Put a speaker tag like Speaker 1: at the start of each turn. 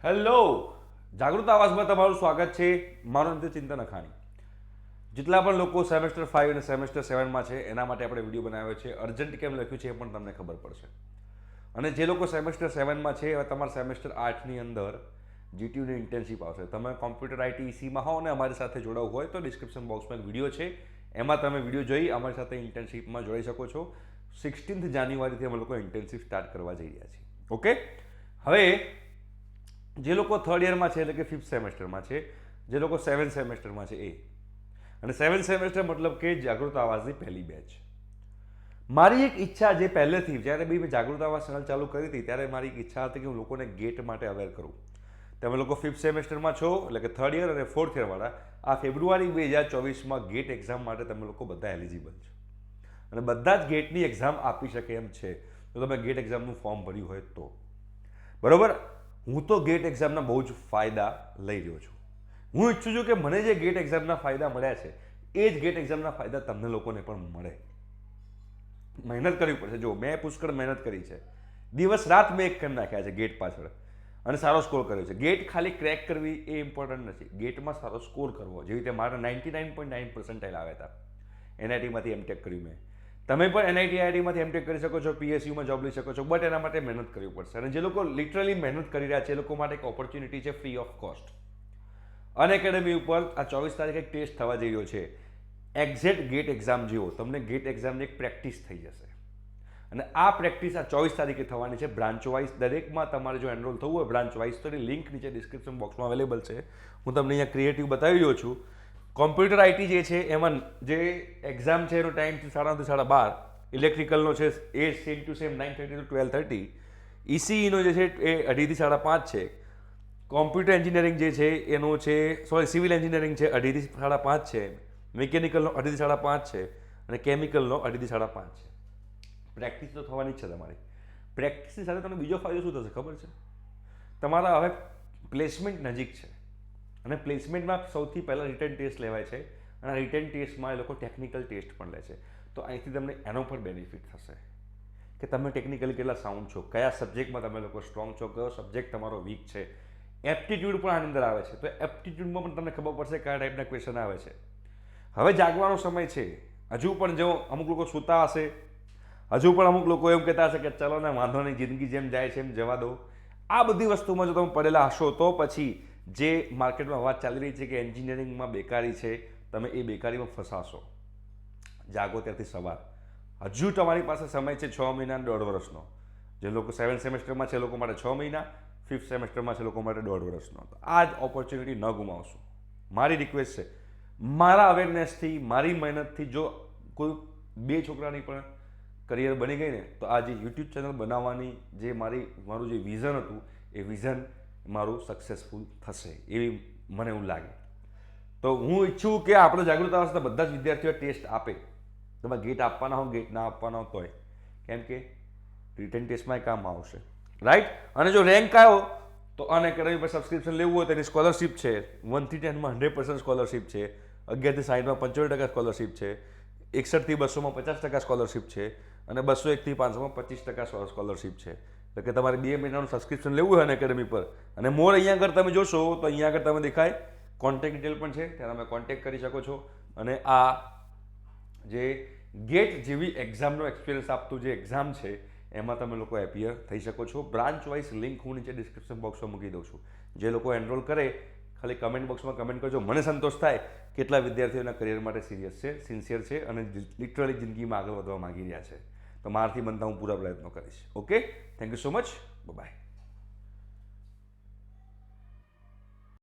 Speaker 1: Hello, જાગૃત આવાજમાં તમારું સ્વાગત છે. મારું નામ છે ચિંતન અખાણી. જેટલા પણ લોકો સેમેસ્ટર 5 અને સેમેસ્ટર 7માં છે એના માટે આપણે વિડીયો બનાવ્યો છે. અર્જન્ટ કેમ લખ્યું છે એ પણ તમને ખબર પડશે. અને જે લોકો સેમેસ્ટર 7માં છે હવે તમારા સેમેસ્ટર 8ની અંદર જીટીયુની ઇન્ટર્નશીપ આવશે. તમે કોમ્પ્યુટર આઈટીસીમાં હો અને અમારી સાથે જોડાવું હોય તો ડિસ્ક્રિપ્શન બોક્સમાં એક વિડીયો છે, એમાં તમે વિડીયો જોઈ અમારી સાથે ઇન્ટર્નશીપમાં જોડાઈ શકો છો. 16th જાન્યુઆરીથી અમે લોકો ઇન્ટર્નશીપ સ્ટાર્ટ કરવા જઈ રહ્યા છીએ. ઓકે, હવે જે લોકો થર્ડ યરમાં છે એટલે કે 5th સેમેસ્ટરમાં છે, જે લોકો 7th સેમેસ્ટરમાં છે એ, અને 7th સેમેસ્ટર મતલબ કે જાગૃત આવાજની પહેલી બેચ. મારી એક ઈચ્છા જે પહેલેથી જ્યારે બી મેં જાગૃત આવાજ ચેનલ ચાલુ કરી હતી ત્યારે મારી એક ઈચ્છા હતી કે હું લોકોને ગેટ માટે અવેર કરું. તમે લોકો 5th સેમેસ્ટરમાં છો એટલે કે થર્ડ યર અને ફોર્થ યરવાળા, આ ફેબ્રુઆરી 2024માં ગેટ એક્ઝામ માટે તમે લોકો બધા એલિજિબલ છો અને બધા જ ગેટની એક્ઝામ આપી શકે એમ છે જો તમે ગેટ એક્ઝામનું ફોર્મ ભર્યું હોય તો. બરોબર, હું તો ગેટ એક્ઝામના બહુ જ ફાયદા લઈ રહ્યો છું. હું ઈચ્છું છું કે મને જે ગેટ એક્ઝામના ફાયદા મળ્યા છે એ જ ગેટ એક્ઝામના ફાયદા તમને લોકોને પણ મળે. મહેનત કરવી પડશે. જો મેં પુષ્કળ મહેનત કરી છે, દિવસ રાત મેં એક કરી નાખ્યા છે ગેટ પાછળ અને સારો સ્કોર કર્યો છે. ગેટ ખાલી ક્રેક કરવી એ ઇમ્પોર્ટન્ટ નથી, ગેટમાં સારો સ્કોર કરવો. જેવી રીતે મારા 99.9% આવ્યા હતા. એનઆઈટીમાંથી એમટેક કર્યું મેં. તમે પણ એનઆઈટી આઈઆઈટીમાંથી એમટેક કરી શકો છો, પીએસયુમાં જોબ લઈ શકો છો, બટ એના માટે મહેનત કરવી પડશે. અને જે લોકો લિટરલી મહેનત કરી રહ્યા છે એ લોકો માટે એક ઓપોર્ચ્યુનિટી છે ફ્રી ઓફ કોસ્ટ. અનએકેડમી ઉપર આ 24 તારીખે એક ટેસ્ટ થવા જઈ રહ્યો છે. એક્ઝેક્ટ ગેટ એક્ઝામ જેવો તમને ગેટ એક્ઝામની એક પ્રેક્ટિસ થઈ જશે. અને આ પ્રેક્ટિસ આ 24 તારીખે થવાની છે. બ્રાન્ચ વાઇઝ દરેકમાં તમારે જો એનરોલ થવું હોય બ્રાન્ચ વાઇઝ તો એની લિંક નીચે ડિસ્ક્રિપ્શન બોક્સમાં અવેલેબલ છે. હું તમને અહીંયા ક્રિએટિવ બતાવી રહ્યો છું. કોમ્પ્યુટર આઈટી જે છે એમાં જે એક્ઝામ છે એનો ટાઈમ છે 9:30 થી 12:30. ઇલેક્ટ્રિકલનો છે એ સેમ ટુ સેમ 9:30 to 12:30. ઈસીઈનો જે છે એ 2:30 થી 5:30 છે. કોમ્પ્યુટર એન્જિનિયરિંગ જે છે એનો છે સિવિલ એન્જિનિયરિંગ છે 2:30 થી 5:30 છે. મિકેનિકલનો 2:30 થી 5:30 છે અને કેમિકલનો 2:30 થી 5:30 છે. પ્રેક્ટિસ તો થવાની જ છે તમારી. પ્રેક્ટિસની સાથે તમને બીજો ફાયદો શું થશે ખબર છે? તમારા હવે પ્લેસમેન્ટ નજીક છે અને પ્લેસમેન્ટમાં સૌથી પહેલાં રિટર્ન ટેસ્ટ લેવાય છે અને રિટર્ન ટેસ્ટમાં એ લોકો ટેકનિકલ ટેસ્ટ પણ લે છે. તો અહીંથી તમને એનો પણ બેનિફિટ થશે કે તમે ટેકનિકલી કેટલા સાઉન્ડ છો, કયા સબ્જેક્ટમાં તમે લોકો સ્ટ્રોંગ છો, કયો સબ્જેક્ટ તમારો વીક છે. એપ્ટિટ્યૂડ પણ આની અંદર આવે છે તો એપ્ટિટ્યૂડમાં પણ તમને ખબર પડશે કયા ટાઈપના ક્વેશ્ચન આવે છે. હવે જાગવાનો સમય છે. હજુ પણ જો અમુક લોકો સૂતા હશે, હજુ પણ અમુક લોકો એમ કહેતા હશે કે ચલો ને વાંધો નહીં, જિંદગી જેમ જાય છે એમ જવા દો. આ બધી વસ્તુમાં જો તમે પડેલા હશો તો પછી જે માર્કેટમાં વાત ચાલી રહી છે કે એન્જિનિયરિંગમાં બેકારી છે, તમે એ બેકારીમાં ફસાશો. જાગો ત્યારથી સવાર. હજુ તમારી પાસે સમય છે 6 મહિના અને 1.5 વર્ષનો. જે લોકો 7th સેમેસ્ટરમાં છે એ લોકો માટે 6 મહિના, 5th સેમેસ્ટરમાં છે એ લોકો માટે 1.5 વર્ષનો. તો આ જ ઓપોર્ચ્યુનિટી ન ગુમાવશો. મારી રિક્વેસ્ટ છે, મારા અવેરનેસથી, મારી મહેનતથી જો કોઈ 2 છોકરાની પણ કરિયર બની ગઈ ને તો આ જે યુટ્યુબ ચેનલ બનાવવાની જે મારું જે વિઝન હતું એ વિઝન મારું સક્સેસફુલ થશે એવી મને એવું લાગે. તો હું ઈચ્છું કે આપણે જાગૃત અવસ્થા બધા જ વિદ્યાર્થીઓ ટેસ્ટ આપે. તમે ગેટ આપવાના હો, ગેટ ના આપવાના હો તોય, કેમ કે રિટર્ન ટેસ્ટમાં કામ આવશે, રાઈટ. અને જો રેન્ક આવ્યો તો અનએકેડમી પર સબસ્ક્રિપ્શન લેવું હોય તેની સ્કોલરશિપ છે. 1 થી 10માં 100% સ્કોલરશિપ છે. 11 થી 60માં 75% સ્કોલરશિપ છે. 61 થી 200માં 50% સ્કોલરશિપ છે અને 201 થી 500માં 25% સ્કોલરશિપ છે. એટલે કે તમારે 2 મહિનાનું સબસ્ક્રિપ્શન લેવું હોય અનએકેડમી પર. અને મોર અહીંયા આગળ તમે જોશો તો અહીંયા આગળ તમે દેખાય કોન્ટેક્ટ ડિટેલ પણ છે, ત્યાં તમે કોન્ટેક્ટ કરી શકો છો. અને આ જે ગેટ જેવી એક્ઝામનો એક્સપિરિયન્સ આપતું જે એક્ઝામ છે એમાં તમે લોકો એપિયર થઈ શકો છો. બ્રાન્ચ વાઇઝ લિંક હું નીચે ડિસ્ક્રિપ્શન બોક્સમાં મૂકી દઉં છું. જે લોકો એનરોલ કરે ખાલી કમેન્ટ બોક્સમાં કમેન્ટ કરજો. મને સંતોષ થાય કેટલા વિદ્યાર્થીઓના કરિયર માટે સિરિયસ છે, સિન્સિયર છે અને લિટરલી જિંદગીમાં આગળ વધવા માંગી રહ્યા છે. તો મારાથી બનતા હું પૂરા પ્રયત્નો કરીશ. Okay, thank you so much, by.